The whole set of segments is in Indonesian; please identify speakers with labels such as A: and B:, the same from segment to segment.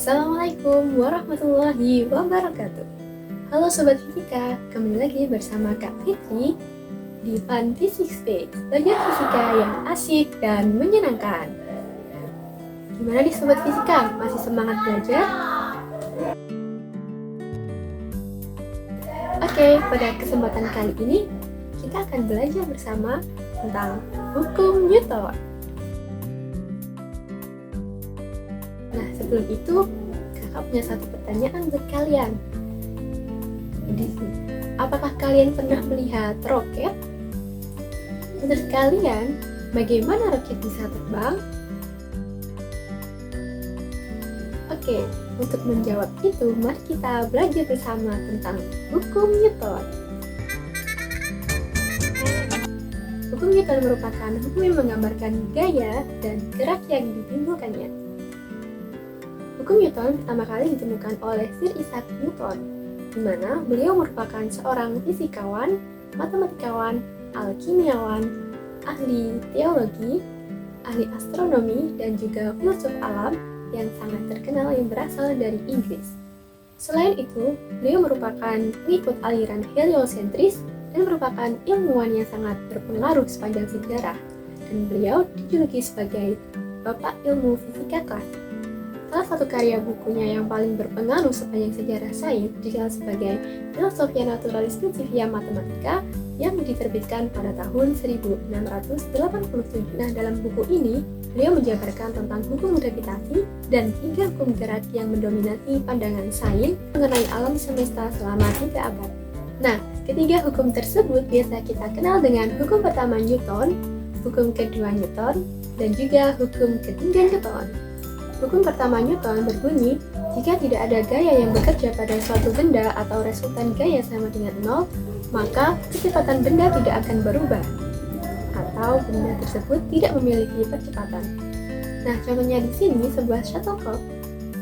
A: Assalamualaikum warahmatullahi wabarakatuh. Halo Sobat Fisika, kembali lagi bersama Kak Fitri di Fun Physics Space, belajar fisika yang asik dan menyenangkan. Gimana nih Sobat Fisika, masih semangat belajar? Oke, pada kesempatan kali ini kita akan belajar bersama tentang hukum Newton. Nah, sebelum itu, kakak punya satu pertanyaan buat kalian. Apakah kalian pernah melihat roket? Menurut kalian, bagaimana roket bisa terbang? Oke, untuk menjawab itu, mari kita belajar bersama tentang hukum Newton. Hukum Newton merupakan hukum yang menggambarkan gaya dan gerak yang ditimbulkannya. Hukum Newton pertama kali ditemukan oleh Sir Isaac Newton, di mana beliau merupakan seorang fisikawan, matematikawan, alkimiawan, ahli teologi, ahli astronomi, dan juga filsuf alam yang sangat terkenal yang berasal dari Inggris. Selain itu, beliau merupakan pengikut aliran heliosentris dan merupakan ilmuwan yang sangat berpengaruh sepanjang sejarah, dan beliau dijuluki sebagai Bapak Ilmu Fisika Klasik. Salah satu karya bukunya yang paling berpengaruh sepanjang sejarah sains dikenal sebagai Philosophia Naturalis Principia Mathematica yang diterbitkan pada tahun 1687. Nah, dalam buku ini, beliau menjabarkan tentang hukum gravitasi dan 3 hukum gerak yang mendominasi pandangan sains mengenai alam semesta selama 3 abad. Nah, ketiga hukum tersebut biasa kita kenal dengan hukum pertama Newton, hukum kedua Newton, dan juga hukum ketiga Newton. Hukum pertama Newton berbunyi, jika tidak ada gaya yang bekerja pada suatu benda atau resultan gaya sama dengan 0, maka kecepatan benda tidak akan berubah, atau benda tersebut tidak memiliki percepatan. Nah, contohnya di sini sebuah shuttlecock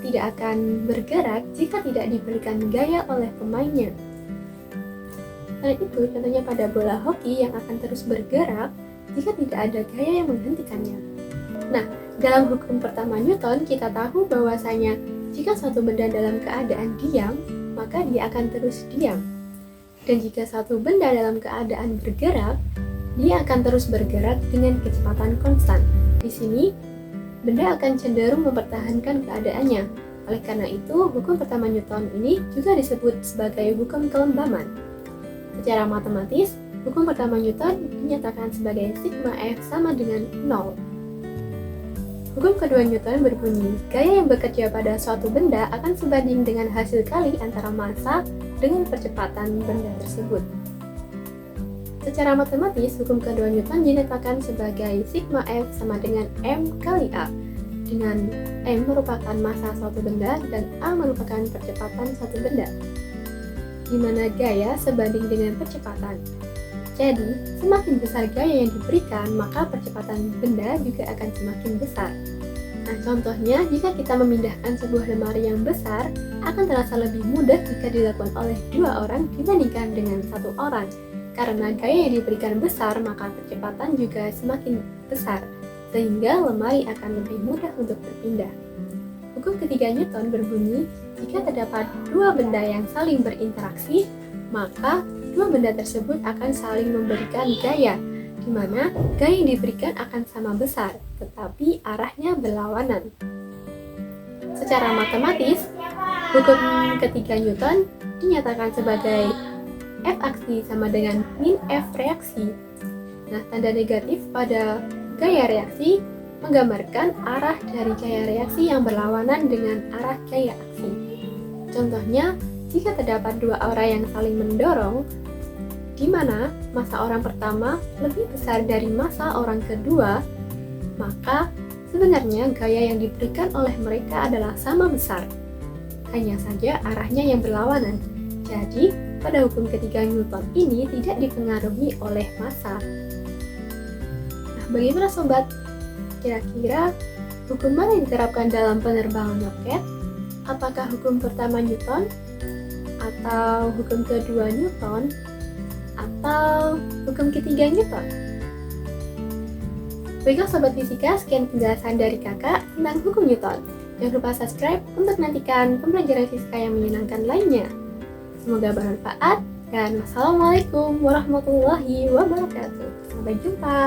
A: tidak akan bergerak jika tidak diberikan gaya oleh pemainnya. Selain itu, contohnya pada bola hoki yang akan terus bergerak jika tidak ada gaya yang menghentikannya. Nah, dalam hukum pertama Newton, kita tahu bahwasanya jika suatu benda dalam keadaan diam, maka dia akan terus diam. Dan jika suatu benda dalam keadaan bergerak, dia akan terus bergerak dengan kecepatan konstan. Di sini, benda akan cenderung mempertahankan keadaannya. Oleh karena itu, hukum pertama Newton ini juga disebut sebagai hukum kelembaman. Secara matematis, hukum pertama Newton dinyatakan sebagai sigma F sama dengan 0. Hukum kedua Newton berbunyi, gaya yang bekerja pada suatu benda akan sebanding dengan hasil kali antara massa dengan percepatan benda tersebut. Secara matematis, hukum kedua Newton dinyatakan sebagai sigma F sama dengan M kali A, dengan M merupakan massa suatu benda dan A merupakan percepatan suatu benda, di mana gaya sebanding dengan percepatan. Jadi, semakin besar gaya yang diberikan, maka percepatan benda juga akan semakin besar. Nah, contohnya, jika kita memindahkan sebuah lemari yang besar, akan terasa lebih mudah jika dilakukan oleh 2 orang dibandingkan dengan 1 orang. Karena gaya yang diberikan besar, maka percepatan juga semakin besar, sehingga lemari akan lebih mudah untuk berpindah. Hukum ketiga Newton berbunyi, jika terdapat 2 benda yang saling berinteraksi, maka 2 benda tersebut akan saling memberikan gaya, di mana gaya yang diberikan akan sama besar, tetapi arahnya berlawanan. Secara matematis, hukum ketiga Newton dinyatakan sebagai F aksi sama dengan min F reaksi. Nah, tanda negatif pada gaya reaksi menggambarkan arah dari gaya reaksi yang berlawanan dengan arah gaya aksi. Contohnya, jika terdapat 2 orang yang saling mendorong, di mana massa orang pertama lebih besar dari massa orang kedua, maka sebenarnya gaya yang diberikan oleh mereka adalah sama besar. Hanya saja arahnya yang berlawanan. Jadi, pada hukum ketiga Newton ini tidak dipengaruhi oleh massa. Nah, bagaimana sobat? Kira-kira hukum mana yang diterapkan dalam penerbangan roket? Apakah hukum pertama Newton? Atau hukum kedua Newton? Atau hukum ketiga Newton? Baiklah Sobat Fisika, sekian penjelasan dari kakak tentang hukum Newton. Jangan lupa subscribe untuk nantikan pembelajaran fisika yang menyenangkan lainnya. Semoga bermanfaat dan wassalamualaikum warahmatullahi wabarakatuh. Sampai jumpa.